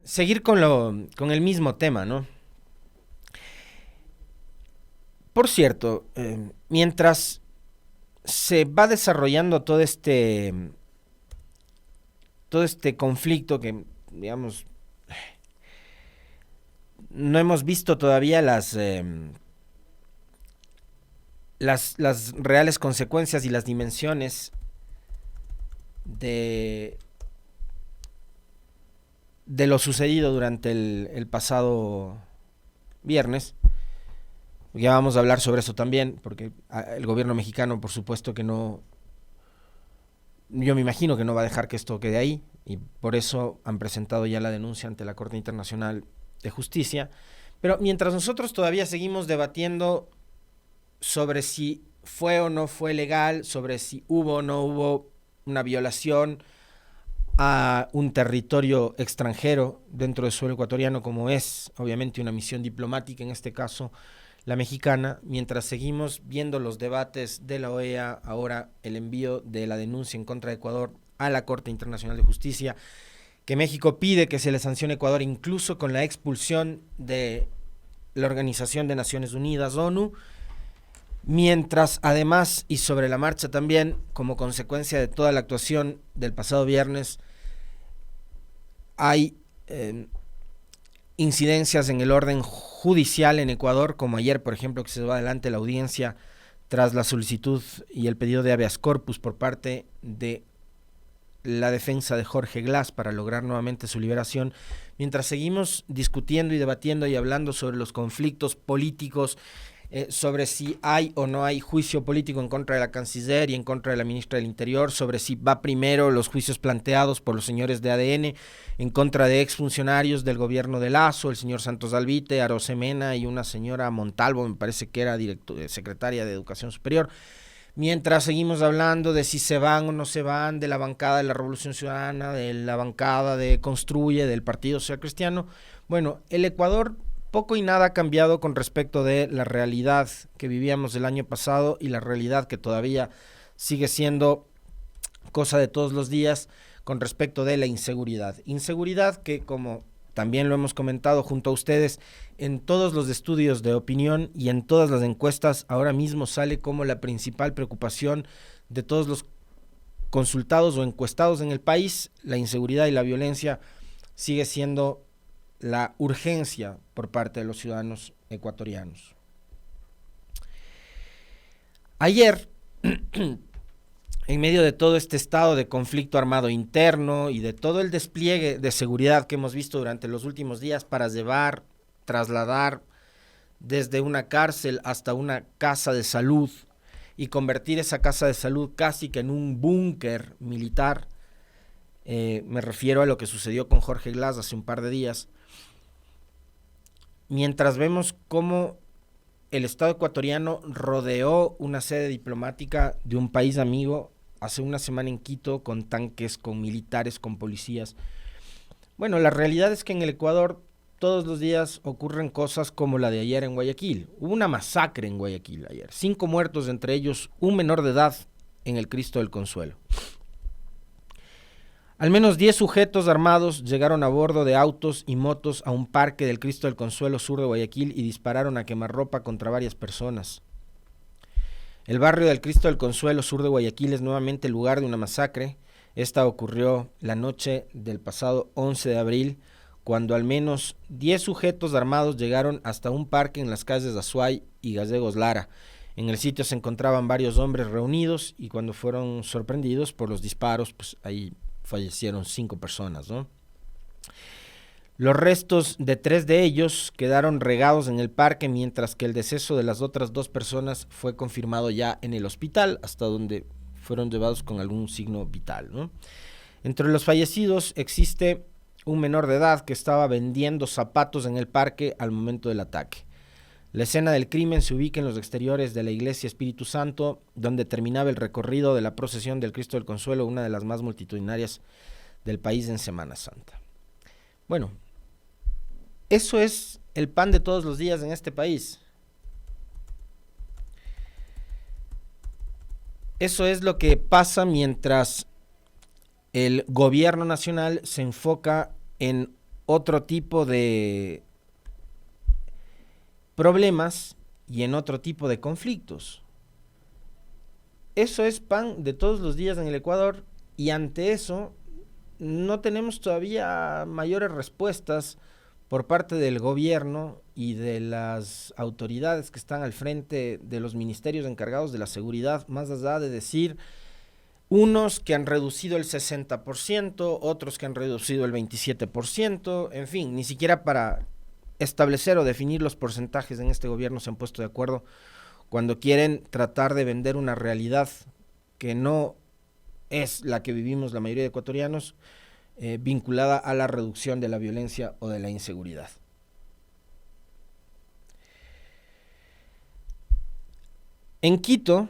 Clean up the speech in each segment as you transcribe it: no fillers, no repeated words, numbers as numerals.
seguir con el mismo tema, ¿no? Por cierto, mientras se va desarrollando todo este conflicto que, digamos, no hemos visto todavía las reales consecuencias y las dimensiones de, de lo sucedido durante el pasado viernes. Ya vamos a hablar sobre eso también, porque el gobierno mexicano, por supuesto que no, yo me imagino que no va a dejar que esto quede ahí, y por eso han presentado ya la denuncia ante la Corte Internacional de Justicia. Pero mientras nosotros todavía seguimos debatiendo sobre si fue o no fue legal, sobre si hubo o no hubo una violación a un territorio extranjero dentro del suelo ecuatoriano, como es obviamente una misión diplomática, en este caso la mexicana, mientras seguimos viendo los debates de la OEA, ahora el envío de la denuncia en contra de Ecuador a la Corte Internacional de Justicia, que México pide que se le sancione a Ecuador incluso con la expulsión de la Organización de Naciones Unidas, ONU, mientras además y sobre la marcha también, como consecuencia de toda la actuación del pasado viernes, hay incidencias en el orden judicial en Ecuador, como ayer, por ejemplo, que se llevó adelante la audiencia tras la solicitud y el pedido de habeas corpus por parte de la defensa de Jorge Glass para lograr nuevamente su liberación, mientras seguimos discutiendo y debatiendo y hablando sobre los conflictos políticos, sobre si hay o no hay juicio político en contra de la canciller y en contra de la ministra del Interior, sobre si va primero los juicios planteados por los señores de ADN en contra de exfuncionarios del gobierno de Lazo, el señor Santos Alvite, Arosemena y una señora Montalvo, me parece que era secretaria de Educación Superior, mientras seguimos hablando de si se van o no se van de la bancada de la Revolución Ciudadana, de la bancada de Construye, del Partido Social Cristiano. Bueno, el Ecuador poco y nada ha cambiado con respecto de la realidad que vivíamos el año pasado y la realidad que todavía sigue siendo cosa de todos los días con respecto de la inseguridad. Inseguridad que, como también lo hemos comentado junto a ustedes, en todos los estudios de opinión y en todas las encuestas ahora mismo sale como la principal preocupación de todos los consultados o encuestados en el país. La inseguridad y la violencia sigue siendo la urgencia por parte de los ciudadanos ecuatorianos. Ayer, en medio de todo este estado de conflicto armado interno y de todo el despliegue de seguridad que hemos visto durante los últimos días para llevar, trasladar desde una cárcel hasta una casa de salud y convertir esa casa de salud casi que en un búnker militar, me refiero a lo que sucedió con Jorge Glass hace un par de días, mientras vemos cómo el Estado ecuatoriano rodeó una sede diplomática de un país amigo hace una semana en Quito con tanques, con militares, con policías. Bueno, la realidad es que en el Ecuador todos los días ocurren cosas como la de ayer en Guayaquil. Hubo una masacre en Guayaquil ayer, 5 muertos, entre ellos un menor de edad en el Cristo del Consuelo. Al menos 10 sujetos armados llegaron a bordo de autos y motos a un parque del Cristo del Consuelo sur de Guayaquil y dispararon a quemarropa contra varias personas. El barrio del Cristo del Consuelo sur de Guayaquil es nuevamente el lugar de una masacre. Esta ocurrió la noche del pasado 11 de abril, cuando al menos 10 sujetos armados llegaron hasta un parque en las calles de Azuay y Gallegos Lara. En el sitio se encontraban varios hombres reunidos y cuando fueron sorprendidos por los disparos, pues ahí fallecieron 5 personas, ¿no? Los restos de 3 de ellos quedaron regados en el parque, mientras que el deceso de las otras 2 personas fue confirmado ya en el hospital, hasta donde fueron llevados con algún signo vital, ¿no? Entre los fallecidos existe un menor de edad que estaba vendiendo zapatos en el parque al momento del ataque. La escena del crimen se ubica en los exteriores de la iglesia Espíritu Santo, donde terminaba el recorrido de la procesión del Cristo del Consuelo, una de las más multitudinarias del país en Semana Santa. Bueno, eso es el pan de todos los días en este país. Eso es lo que pasa mientras el gobierno nacional se enfoca en otro tipo de problemas y en otro tipo de conflictos. Eso es pan de todos los días en el Ecuador, y ante eso no tenemos todavía mayores respuestas por parte del gobierno y de las autoridades que están al frente de los ministerios encargados de la seguridad, más allá de decir unos que han reducido el 60%, otros que han reducido el 27%, en fin, ni siquiera para establecer o definir los porcentajes en este gobierno se han puesto de acuerdo cuando quieren tratar de vender una realidad que no es la que vivimos la mayoría de ecuatorianos, vinculada a la reducción de la violencia o de la inseguridad. En Quito,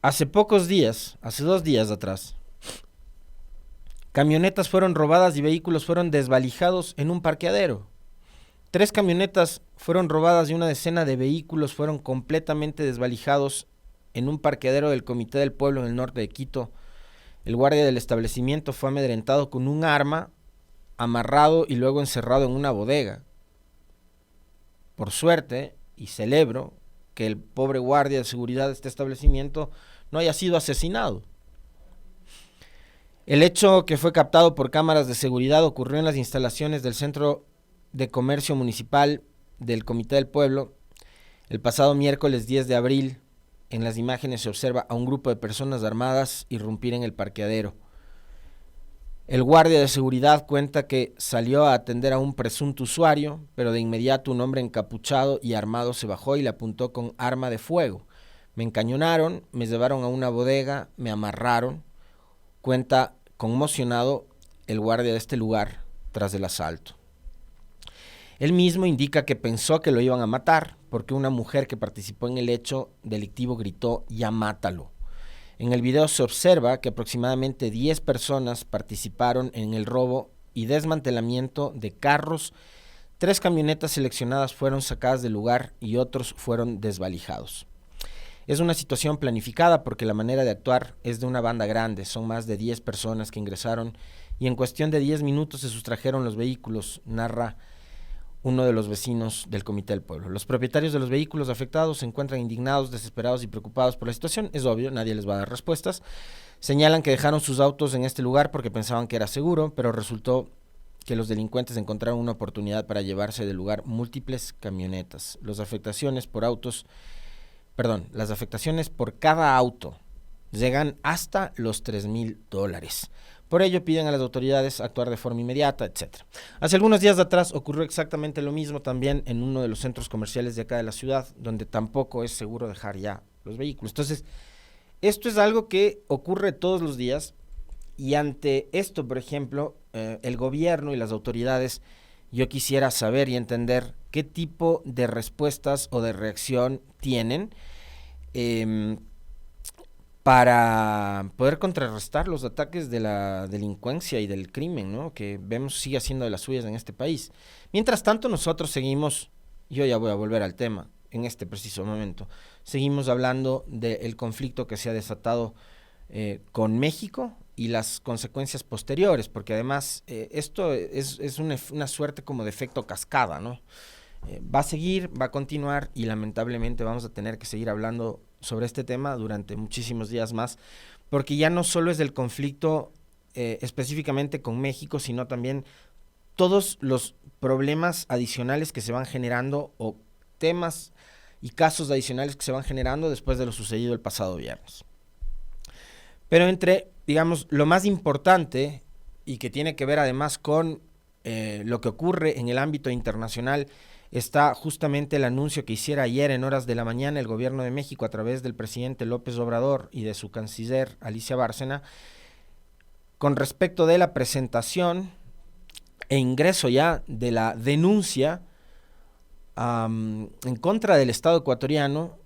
hace pocos días, hace 2 días atrás, camionetas fueron robadas y vehículos fueron desvalijados en un parqueadero. 3 camionetas fueron robadas y una decena de vehículos fueron completamente desvalijados en un parqueadero del Comité del Pueblo en el norte de Quito. El guardia del establecimiento fue amedrentado con un arma, amarrado y luego encerrado en una bodega. Por suerte, y celebro que el pobre guardia de seguridad de este establecimiento no haya sido asesinado. El hecho, que fue captado por cámaras de seguridad, ocurrió en las instalaciones del Centro de Comercio Municipal del Comité del Pueblo el pasado miércoles 10 de abril. En las imágenes se observa a un grupo de personas armadas irrumpir en el parqueadero. El guardia de seguridad cuenta que salió a atender a un presunto usuario, pero de inmediato un hombre encapuchado y armado se bajó y le apuntó con arma de fuego. Me encañonaron, me llevaron a una bodega, me amarraron, cuenta conmocionado el guardia de este lugar tras el asalto. Él mismo indica que pensó que lo iban a matar porque una mujer que participó en el hecho delictivo gritó: "Ya mátalo". En el video se observa que aproximadamente 10 personas participaron en el robo y desmantelamiento de carros. 3 camionetas seleccionadas fueron sacadas del lugar y otros fueron desvalijados. Es una situación planificada porque la manera de actuar es de una banda grande. Son más de 10 personas que ingresaron y en cuestión de 10 minutos se sustrajeron los vehículos, narra uno de los vecinos del Comité del Pueblo. Los propietarios de los vehículos afectados se encuentran indignados, desesperados y preocupados por la situación. Es obvio, nadie les va a dar respuestas. Señalan que dejaron sus autos en este lugar porque pensaban que era seguro, pero resultó que los delincuentes encontraron una oportunidad para llevarse del lugar múltiples camionetas. Las afectaciones por cada auto llegan hasta los $3,000. Por ello piden a las autoridades actuar de forma inmediata, etc. Hace algunos días atrás ocurrió exactamente lo mismo también en uno de los centros comerciales de acá de la ciudad, donde tampoco es seguro dejar ya los vehículos. Entonces, esto es algo que ocurre todos los días, y ante esto, por ejemplo, el gobierno y las autoridades, yo quisiera saber y entender qué tipo de respuestas o de reacción tienen para poder contrarrestar los ataques de la delincuencia y del crimen, ¿no?, que vemos sigue haciendo de las suyas en este país. Mientras tanto, nosotros seguimos, yo ya voy a volver al tema en este preciso momento, seguimos hablando del conflicto que se ha desatado con México y las consecuencias posteriores, porque además esto es una suerte como de efecto cascada, ¿no? Va a seguir, va a continuar, y lamentablemente vamos a tener que seguir hablando sobre este tema durante muchísimos días más, porque ya no solo es del conflicto específicamente con México, sino también todos los problemas adicionales que se van generando, o temas y casos adicionales que se van generando después de lo sucedido el pasado viernes. Pero entre, digamos, lo más importante, y que tiene que ver además con lo que ocurre en el ámbito internacional, está justamente el anuncio que hiciera ayer en horas de la mañana el gobierno de México a través del presidente López Obrador y de su canciller Alicia Bárcena con respecto de la presentación e ingreso ya de la denuncia en contra del Estado ecuatoriano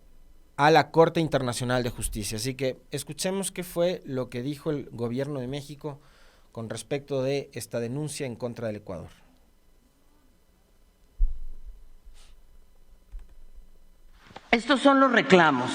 a la Corte Internacional de Justicia. Así que escuchemos qué fue lo que dijo el gobierno de México con respecto de esta denuncia en contra del Ecuador. Estos son los reclamos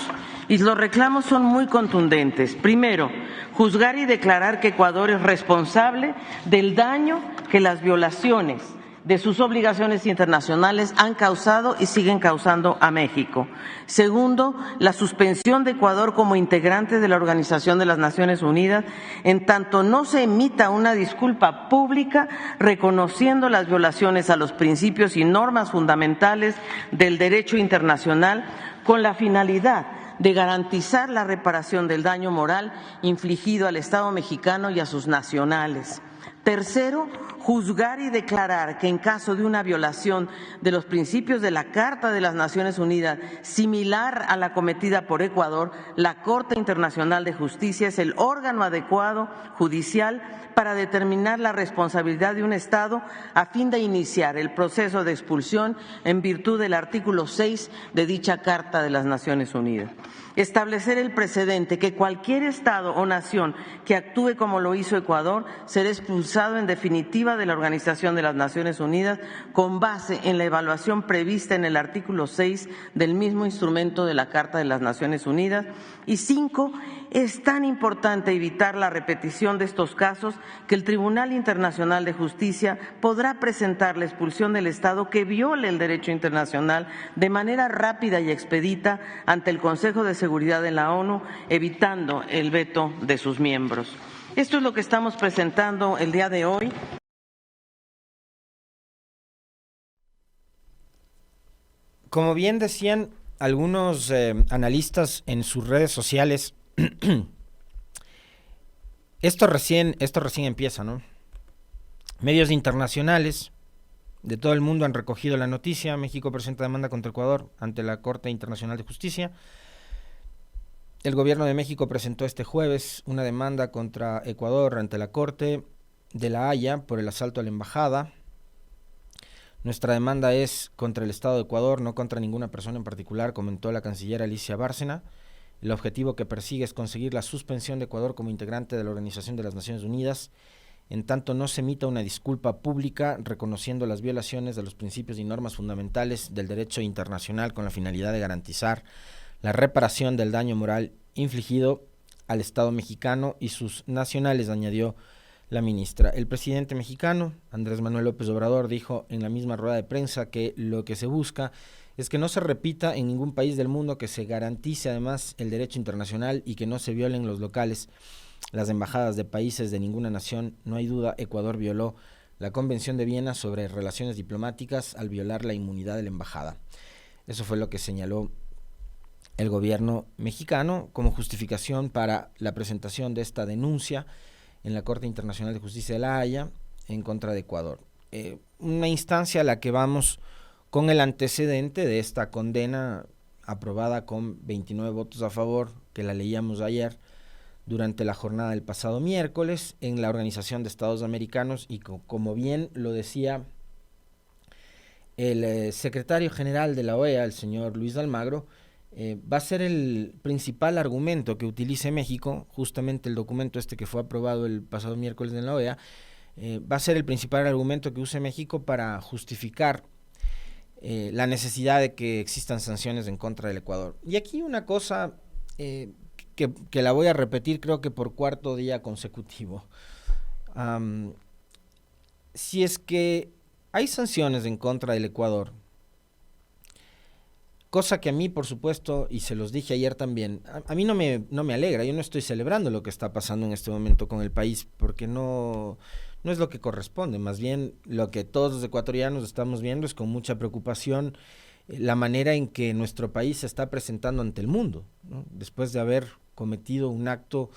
Y los reclamos son muy contundentes. Primero, juzgar y declarar que Ecuador es responsable del daño que las violaciones de sus obligaciones internacionales han causado y siguen causando a México. Segundo, la suspensión de Ecuador como integrante de la Organización de las Naciones Unidas, en tanto no se emita una disculpa pública reconociendo las violaciones a los principios y normas fundamentales del derecho internacional con la finalidad de garantizar la reparación del daño moral infligido al Estado mexicano y a sus nacionales. Tercero, juzgar y declarar que en caso de una violación de los principios de la Carta de las Naciones Unidas, similar a la cometida por Ecuador, la Corte Internacional de Justicia es el órgano adecuado judicial para determinar la responsabilidad de un Estado a fin de iniciar el proceso de expulsión en virtud del artículo 6 de dicha Carta de las Naciones Unidas. Establecer el precedente que cualquier Estado o nación que actúe como lo hizo Ecuador será expulsado en definitiva de la Organización de las Naciones Unidas con base en la evaluación prevista en el artículo 6 del mismo instrumento de la Carta de las Naciones Unidas. Y 5, es tan importante evitar la repetición de estos casos que el Tribunal Internacional de Justicia podrá presentar la expulsión del Estado que viole el derecho internacional de manera rápida y expedita ante el Consejo de Seguridad de la ONU, evitando el veto de sus miembros. Esto es lo que estamos presentando el día de hoy. Como bien decían algunos analistas en sus redes sociales, esto recién empieza, ¿no? Medios internacionales de todo el mundo han recogido la noticia. México presenta demanda contra Ecuador ante la Corte Internacional de Justicia. El gobierno de México presentó este jueves una demanda contra Ecuador ante la Corte de La Haya por el asalto a la embajada. Nuestra demanda es contra el Estado de Ecuador, no contra ninguna persona en particular, comentó la canciller Alicia Bárcena. El objetivo que persigue es conseguir la suspensión de Ecuador como integrante de la Organización de las Naciones Unidas, en tanto no se emita una disculpa pública reconociendo las violaciones de los principios y normas fundamentales del derecho internacional con la finalidad de garantizar la reparación del daño moral infligido al Estado mexicano y sus nacionales, añadió la ministra. El presidente mexicano, Andrés Manuel López Obrador, dijo en la misma rueda de prensa que lo que se busca es que no se repita en ningún país del mundo, que se garantice además el derecho internacional y que no se violen los locales, las embajadas de países de ninguna nación. No hay duda, Ecuador violó la Convención de Viena sobre relaciones diplomáticas al violar la inmunidad de la embajada. Eso fue lo que señaló el gobierno mexicano como justificación para la presentación de esta denuncia en la Corte Internacional de Justicia de La Haya en contra de Ecuador. Una instancia a la que vamos con el antecedente de esta condena aprobada con 29 votos a favor, que la leíamos ayer durante la jornada del pasado miércoles en la Organización de Estados Americanos, y como bien lo decía el secretario general de la OEA, el señor Luis Almagro, va a ser el principal argumento que utilice México, justamente el documento este que fue aprobado el pasado miércoles en la OEA, va a ser el principal argumento que use México para justificar la necesidad de que existan sanciones en contra del Ecuador. Y aquí una cosa que la voy a repetir creo que por cuarto día consecutivo. Si es que hay sanciones en contra del Ecuador, cosa que a mí, por supuesto, y se los dije ayer también, a mí no me alegra. Yo no estoy celebrando lo que está pasando en este momento con el país, porque no es lo que corresponde. Más bien, lo que todos los ecuatorianos estamos viendo es con mucha preocupación la manera en que nuestro país se está presentando ante el mundo, ¿no? Después de haber cometido un acto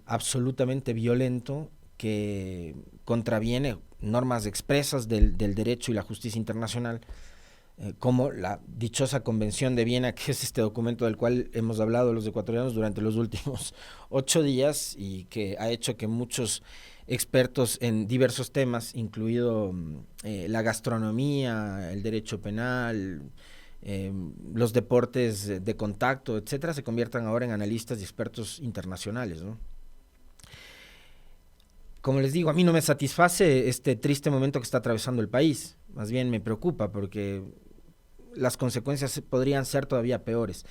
absolutamente violento que contraviene normas expresas del derecho y la justicia internacional, como la dichosa Convención de Viena, que es este documento del cual hemos hablado los ecuatorianos durante los últimos 8 días y que ha hecho que muchos expertos en diversos temas, incluido la gastronomía, el derecho penal, los deportes de contacto, etcétera, se conviertan ahora en analistas y expertos internacionales, ¿no? Como les digo, a mí no me satisface este triste momento que está atravesando el país. Más bien me preocupa porque las consecuencias podrían ser todavía peores.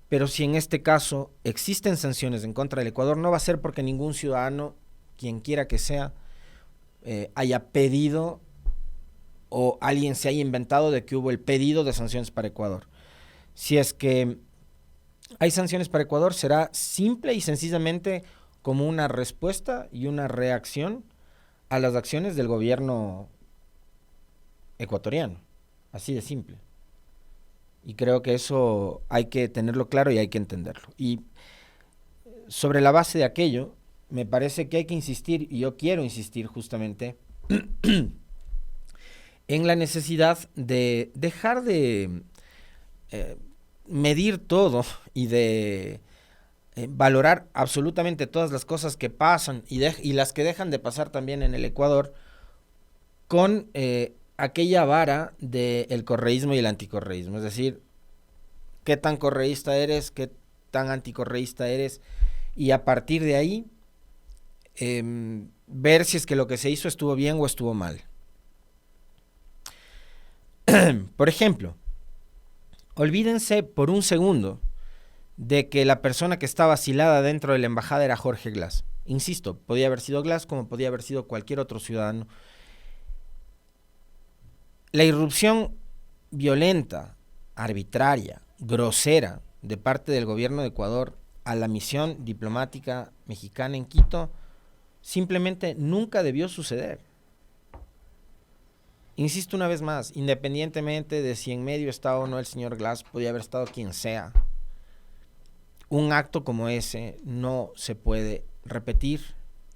pero si en este caso existen sanciones en contra del Ecuador, no va a ser porque ningún ciudadano, quien quiera que sea, haya pedido o alguien se haya inventado de que hubo el pedido de sanciones para Ecuador. Si es que hay sanciones para Ecuador, será simple y sencillamente como una respuesta y una reacción a las acciones del gobierno ecuatoriano. Así de simple. Y creo que eso hay que tenerlo claro y hay que entenderlo. Y sobre la base de aquello, me parece que hay que insistir, y yo quiero insistir justamente, en la necesidad de dejar de medir todo y de valorar absolutamente todas las cosas que pasan y las que dejan de pasar también en el Ecuador con aquella vara del correísmo y el anticorreísmo. Es decir, qué tan correísta eres, qué tan anticorreísta eres, y a partir de ahí ver si es que lo que se hizo estuvo bien o estuvo mal. Por ejemplo, olvídense por un segundo de que la persona que estaba asilada dentro de la embajada era Jorge Glass. Insisto, podía haber sido Glass como podía haber sido cualquier otro ciudadano. La irrupción violenta, arbitraria, grosera de parte del gobierno de Ecuador a la misión diplomática mexicana en Quito simplemente nunca debió suceder. Insisto una vez más, independientemente de si en medio estaba o no el señor Glass, podía haber estado quien sea, un acto como ese no se puede repetir.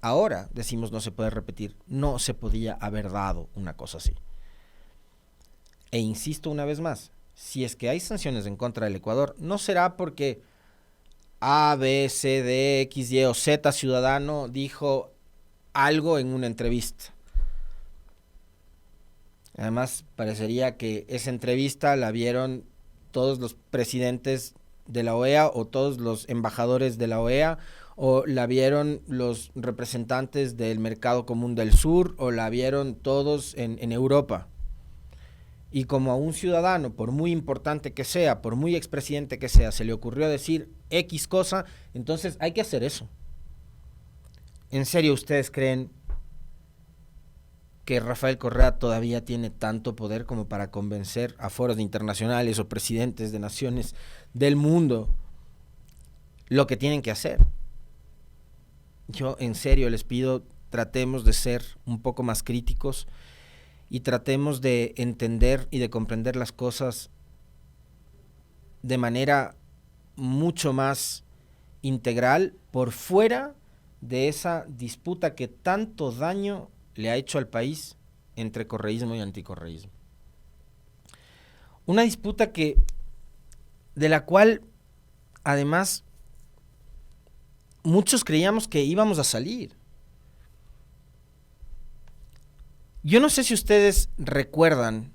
Ahora decimos no se puede repetir, no se podía haber dado una cosa así. E insisto una vez más, si es que hay sanciones en contra del Ecuador, no será porque A, B, C, D, X, Y o Z ciudadano dijo algo en una entrevista. Además, parecería que esa entrevista la vieron todos los presidentes de la OEA o todos los embajadores de la OEA, o la vieron los representantes del Mercado Común del Sur, o la vieron todos en Europa. Y como a un ciudadano, por muy importante que sea, por muy expresidente que sea, se le ocurrió decir X cosa, entonces hay que hacer eso. ¿En serio ustedes creen que Rafael Correa todavía tiene tanto poder como para convencer a foros internacionales o presidentes de naciones del mundo lo que tienen que hacer? Yo en serio les pido, tratemos de ser un poco más críticos y tratemos de entender y de comprender las cosas de manera mucho más integral, por fuera de esa disputa que tanto daño le ha hecho al país entre correísmo y anticorreísmo. Una disputa de la cual además muchos creíamos que íbamos a salir. Yo no sé si ustedes recuerdan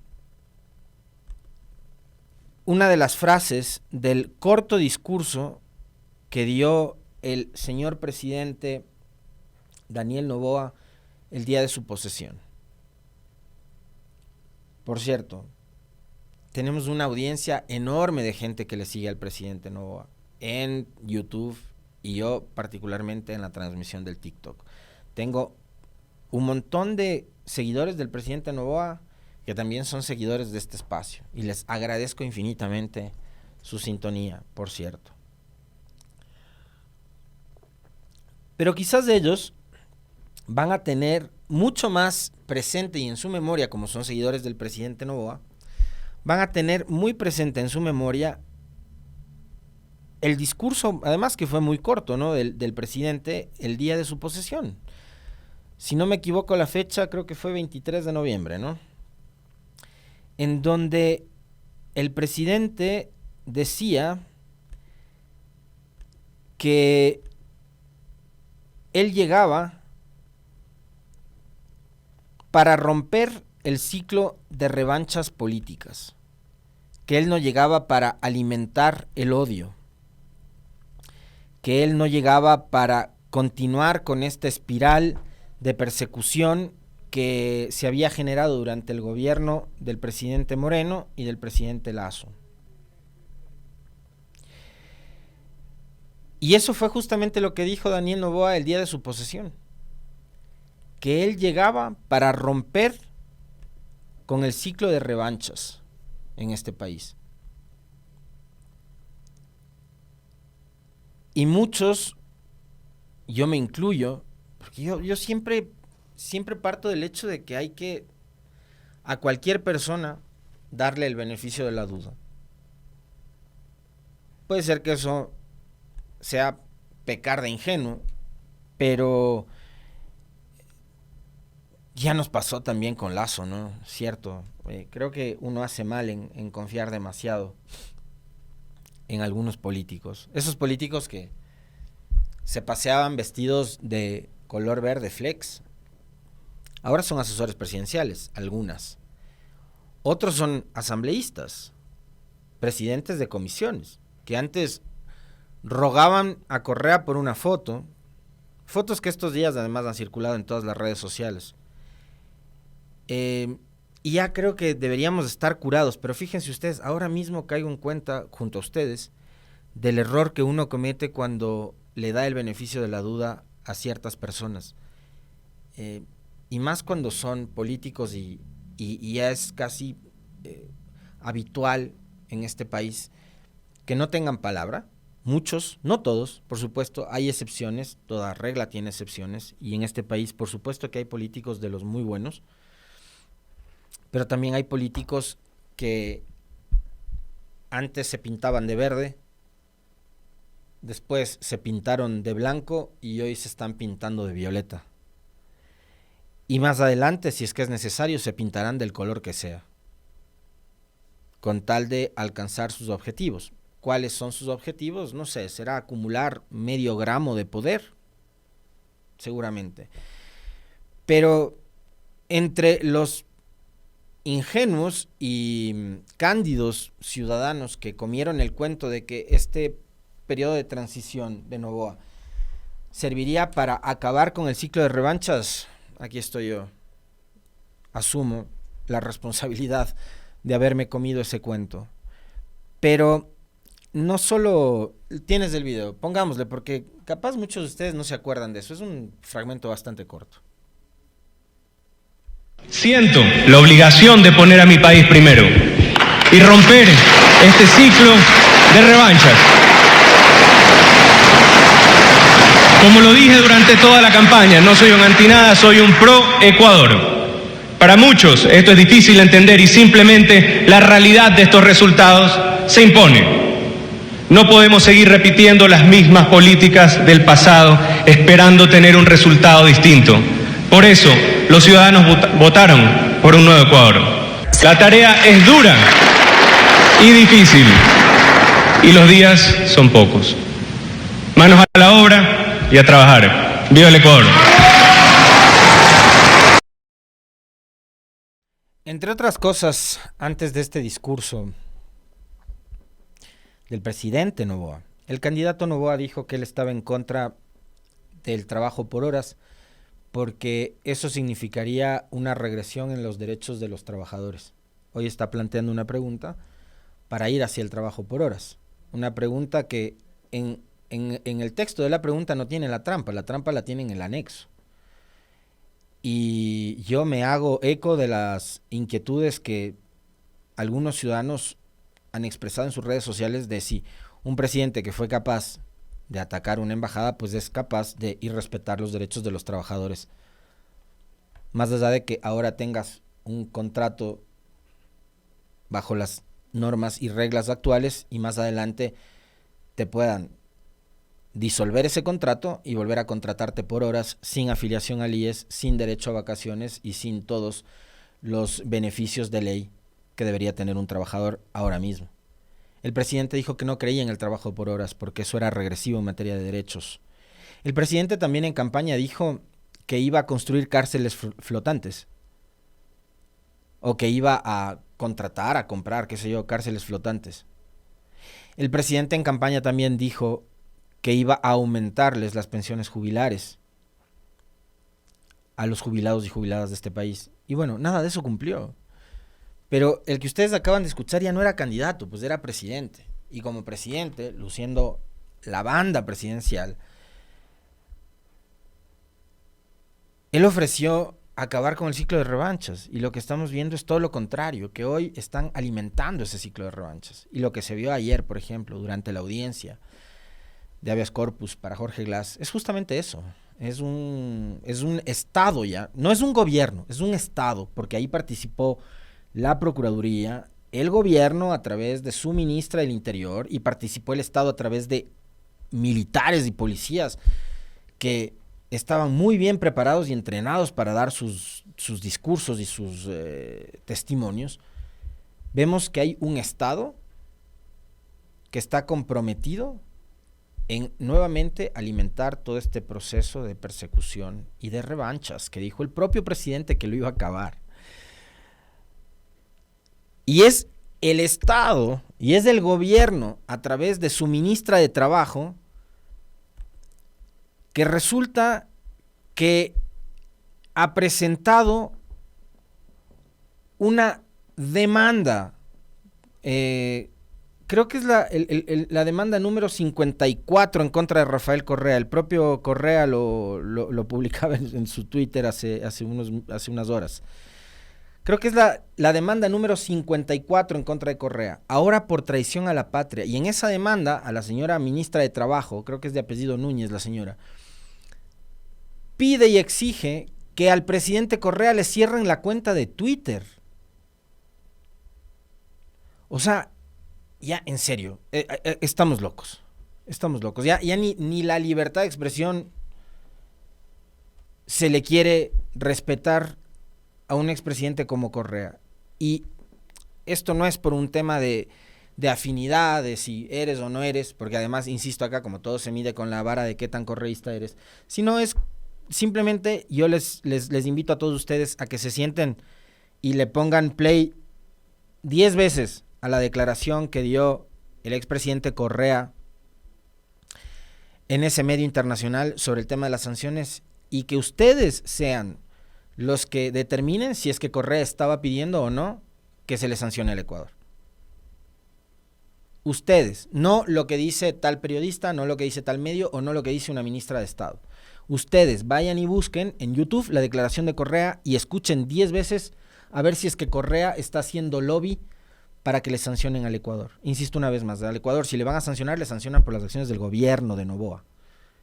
una de las frases del corto discurso que dio el señor presidente Daniel Noboa el día de su posesión. Por cierto, tenemos una audiencia enorme de gente que le sigue al presidente Noboa en YouTube y yo particularmente en la transmisión del TikTok. Tengo un montón de seguidores del presidente Noboa que también son seguidores de este espacio y les agradezco infinitamente su sintonía, por cierto. Pero quizás ellos van a tener mucho más presente y en su memoria, como son seguidores del presidente Noboa, van a tener muy presente en su memoria el discurso, además que fue muy corto, ¿no?, del presidente el día de su posesión. Si no me equivoco la fecha, creo que fue 23 de noviembre, ¿no?, en donde el presidente decía que él llegaba para romper el ciclo de revanchas políticas, que él no llegaba para alimentar el odio, que él no llegaba para continuar con esta espiral de persecución que se había generado durante el gobierno del presidente Moreno y del presidente Lasso. Y eso fue justamente lo que dijo Daniel Noboa el día de su posesión, que él llegaba para romper con el ciclo de revanchas en este país. Y muchos, yo me incluyo, porque yo siempre parto del hecho de que hay que a cualquier persona darle el beneficio de la duda. Puede ser que eso sea pecar de ingenuo, pero ya nos pasó también con Lazo, ¿no? Cierto, creo que uno hace mal en confiar demasiado en algunos políticos. Esos políticos que se paseaban vestidos de color verde flex, ahora son asesores presidenciales, algunas. Otros son asambleístas, presidentes de comisiones, que antes rogaban a Correa por una foto, fotos que estos días además han circulado en todas las redes sociales. Y ya creo que deberíamos estar curados, pero fíjense ustedes, ahora mismo caigo en cuenta, junto a ustedes, del error que uno comete cuando le da el beneficio de la duda a ciertas personas. Y más cuando son políticos y ya es casi habitual en este país que no tengan palabra. Muchos, no todos, por supuesto, hay excepciones, toda regla tiene excepciones, y en este país por supuesto que hay políticos de los muy buenos, pero también hay políticos que antes se pintaban de verde, después se pintaron de blanco y hoy se están pintando de violeta. Y más adelante, si es que es necesario, se pintarán del color que sea, con tal de alcanzar sus objetivos. ¿Cuáles son sus objetivos? No sé, será acumular medio gramo de poder, seguramente. Pero entre los ingenuos y cándidos ciudadanos que comieron el cuento de que este periodo de transición de Noboa serviría para acabar con el ciclo de revanchas, aquí estoy yo, asumo la responsabilidad de haberme comido ese cuento. Pero no solo tienes el video, pongámosle, porque capaz muchos de ustedes no se acuerdan de eso, es un fragmento bastante corto. Siento la obligación de poner a mi país primero y romper este ciclo de revanchas. Como lo dije durante toda la campaña, no soy un antinada, soy un pro Ecuador. Para muchos esto es difícil de entender y simplemente la realidad de estos resultados se impone. No podemos seguir repitiendo las mismas políticas del pasado esperando tener un resultado distinto. Por eso, los ciudadanos votaron por un nuevo Ecuador. La tarea es dura y difícil y los días son pocos. Manos a la obra y a trabajar. ¡Viva el Ecuador! Entre otras cosas, antes de este discurso del presidente Noboa, el candidato Noboa dijo que él estaba en contra del trabajo por horas porque eso significaría una regresión en los derechos de los trabajadores. Hoy está planteando una pregunta para ir hacia el trabajo por horas. Una pregunta que en el texto de la pregunta no tiene la trampa la tiene en el anexo. Y yo me hago eco de las inquietudes que algunos ciudadanos han expresado en sus redes sociales de si un presidente que fue capaz de atacar una embajada, pues es capaz de irrespetar los derechos de los trabajadores. Más allá de que ahora tengas un contrato bajo las normas y reglas actuales y más adelante te puedan disolver ese contrato y volver a contratarte por horas sin afiliación al IES, sin derecho a vacaciones y sin todos los beneficios de ley que debería tener un trabajador ahora mismo. El presidente dijo que no creía en el trabajo por horas porque eso era regresivo en materia de derechos. El presidente también en campaña dijo que iba a construir cárceles flotantes o que iba a contratar, a comprar, qué sé yo, cárceles flotantes. El presidente en campaña también dijo que iba a aumentarles las pensiones jubilares a los jubilados y jubiladas de este país. Y bueno, nada de eso cumplió. Pero el que ustedes acaban de escuchar ya no era candidato, pues era presidente. Y como presidente, luciendo la banda presidencial, él ofreció acabar con el ciclo de revanchas, y lo que estamos viendo es todo lo contrario, que hoy están alimentando ese ciclo de revanchas. Y lo que se vio ayer, por ejemplo, durante la audiencia de habeas corpus para Jorge Glass, es justamente eso. Es un Estado ya, no es un gobierno, es un Estado, porque ahí participó la Procuraduría, el gobierno a través de su ministra del Interior, y participó el Estado a través de militares y policías que estaban muy bien preparados y entrenados para dar sus discursos y sus testimonios. Vemos que hay un Estado que está comprometido en nuevamente alimentar todo este proceso de persecución y de revanchas, que dijo el propio presidente que lo iba a acabar. Y es el Estado y es el gobierno a través de su ministra de Trabajo que resulta que ha presentado una demanda, creo que es la demanda número 54 en contra de Rafael Correa. El propio Correa lo publicaba en su Twitter hace unas horas. Creo que es la demanda número 54 en contra de Correa, ahora por traición a la patria. Y en esa demanda, a la señora ministra de Trabajo, creo que es de apellido Núñez la señora, pide y exige que al presidente Correa le cierren la cuenta de Twitter. O sea, ya en serio, estamos locos. Ya ni la libertad de expresión se le quiere respetar a un expresidente como Correa. Y esto no es por un tema de afinidad, de si eres o no eres, porque además, insisto acá, como todo se mide con la vara de qué tan correísta eres, sino es simplemente, yo les invito a todos ustedes a que se sienten y le pongan play 10 veces a la declaración que dio el expresidente Correa en ese medio internacional sobre el tema de las sanciones, y que ustedes sean los que determinen si es que Correa estaba pidiendo o no que se le sancione al Ecuador. Ustedes, no lo que dice tal periodista, no lo que dice tal medio, o no lo que dice una ministra de Estado. Ustedes vayan y busquen en YouTube la declaración de Correa y escuchen 10 veces a ver si es que Correa está haciendo lobby para que le sancionen al Ecuador. Insisto una vez más, al Ecuador, si le van a sancionar, le sancionan por las acciones del gobierno de Noboa.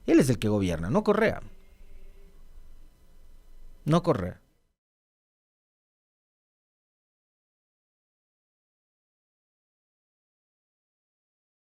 Él es el que gobierna, no Correa. No Correa.